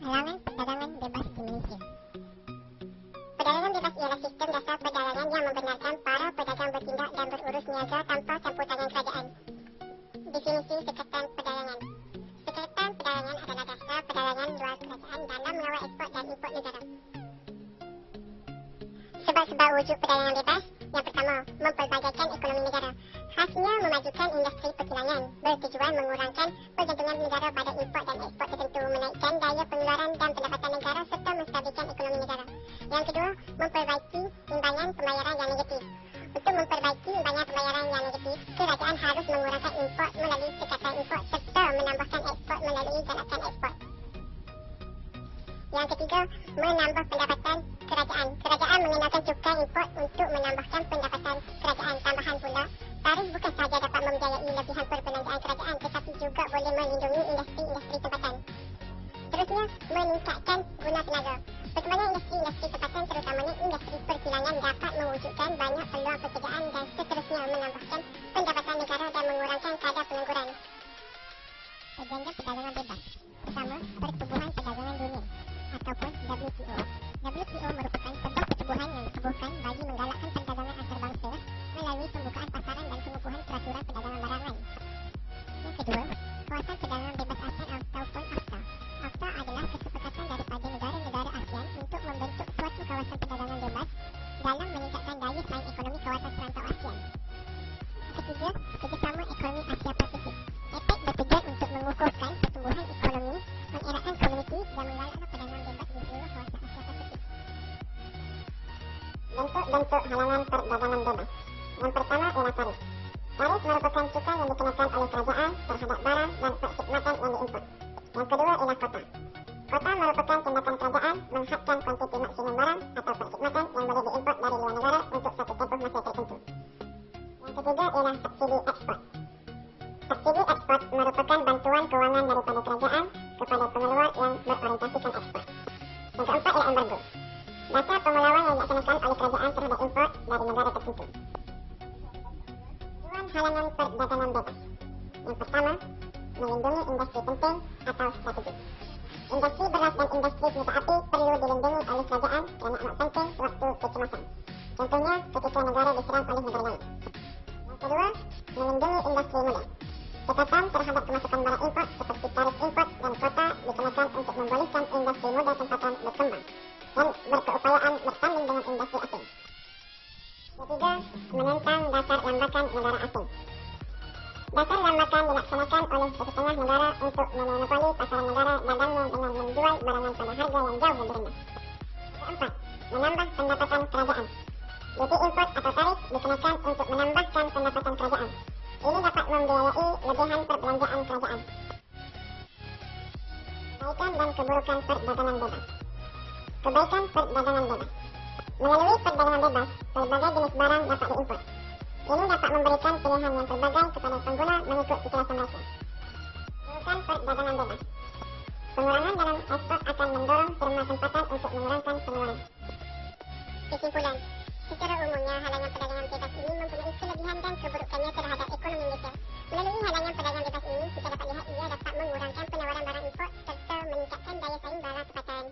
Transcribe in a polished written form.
Halangan perdagangan bebas di Malaysia. Perdagangan bebas ialah sistem dasar perdagangan yang membenarkan para pedagang bertindak dan berurus niaga tanpa campur tangan kerajaan. Definisi Sekatan Perdagangan. Sekatan perdagangan adalah dasar perdagangan luar kerajaan dalam mengawal ekspor dan import negara. Sebab-sebab wujud perdagangan bebas. Yang pertama, mempelbagaikan ekonomi negara. Khasnya memajukan industri perkilangan, bertujuan mengurangkan pergantungan negara pada import dan ekspor tertentu, menaikkan daya pengeluaran dan pendapatan negara serta menstabilkan ekonomi negara. Yang kedua, memperbaiki imbangan pembayaran yang negatif. Untuk memperbaiki imbangan pembayaran yang negatif, kerajaan harus mengurangkan import melalui sekatan import serta menambahkan ekspor melalui galakan ekspor. Yang ketiga, menambah pendapatan kerajaan. Kerajaan mengenakan cukai import untuk menambahkan pendapatan kerajaan. Tambahan pula, tarif bukan sahaja dapat membiayai lebihan perbelanjaan kerajaan tetapi juga boleh melindungi industri-industri tempatan. Terusnya, meningkatkan guna tenaga. Perkembangan industri-industri tempatan terutamanya industri perkilangan dapat mewujudkan banyak peluang pekerjaan dan seterusnya menambahkan pendapatan negara dan mengurangkan kadar pengangguran. Perjanjian perdagangan bebas. Pertama, Pertubuhan Perdagangan Dunia ataupun WTO. WTO merupakan sebuah pertubuhan yang ditubuhkan bagi menggalakkan perdagangan antarabangsa melalui pembukaan pasaran dan pengukuhan peraturan perdagangan barangan. Yang kedua, Kawasan Perdagangan Bebas ASEAN ataupun AFTA. AFTA adalah kesepakatan daripada negara-negara ASEAN untuk membentuk suatu kawasan perdagangan bebas dalam meningkatkan daya saing ekonomi kawasan serantau ASEAN. Ketiga, Kerjasama Ekonomi Asia Pasifik. APEC bertujuan untuk mengukuhkan pertumbuhan ekonomi, mengeratkan komuniti dan menggalakkan perdagangan bebas di seluruh kawasan Asia Pasifik. Bentuk-bentuk halangan perdagangan bebas. Yang pertama ialah tarif. Tarif merupakan cukai yang dikenakan oleh kerajaan terhadap barang dan perkhidmatan yang diimport. Yang kedua ialah kota. Kota merupakan tindakan kerajaan menghadkan kuantiti maksimum barang atau perkhidmatan yang boleh diimport dari luar negara untuk satu tempoh masa tertentu. Yang ketiga ialah subsidi ekspor. Subsidi ekspor merupakan bantuan kewangan daripada kerajaan kepada pengeluar yang berorientasikan ekspor. Yang keempat ialah embargo. Dasar pengelawan yang dilaksanakan oleh kerajaan terhadap import dari negara tertentu. Tujuan halangan perdagangan bebas. Yang pertama, melindungi industri penting atau strategis. Industri beras dan industri senjata api perlu dilindungi oleh kerajaan kerana amat penting waktu kecemasan. Contohnya ketika negara diserang oleh negara lain. Yang kedua, melindungi industri muda. Cekatan terhadap kemasukan barang import seperti tarif import dan kota dikenakan untuk membolehkan industri muda tempatan berkembang dan berkeupayaan bertanding dengan industri asing. Ketiga, menentang dasar lambakan negara asing. Dasar lambakan dilaksanakan oleh setengah negara untuk memonopoli pasaran negara dagangnya dengan menjual barangan pada harga yang jauh lebih rendah. Keempat, menambah pendapatan kerajaan. Duty import atau tarif dikenakan untuk menambahkan pendapatan kerajaan. Ini dapat membiayai lebihan perbelanjaan kerajaan. Kebaikan dan keburukan perdagangan bebas. Kebaikan perdagangan bebas. Melalui perdagangan bebas, pelbagai jenis barang dapat diimport. Ini dapat memberikan pilihan yang pelbagai kepada pengguna mengikut kecemasan mereka. Keburukan perdagangan bebas. Pengurangan dalam ekspor akan mendorong firma tempatan untuk mengurangkan pengeluaran. Kesimpulan. Secara umumnya, halangan perdagangan bebas ini mempunyai kelebihan dan keburukannya terhadap ekonomi Malaysia. Melalui halangan perdagangan bebas ini, kita dapat lihat ia dapat mengurangkan penawaran barang import serta meningkatkan daya saing barang tempatan.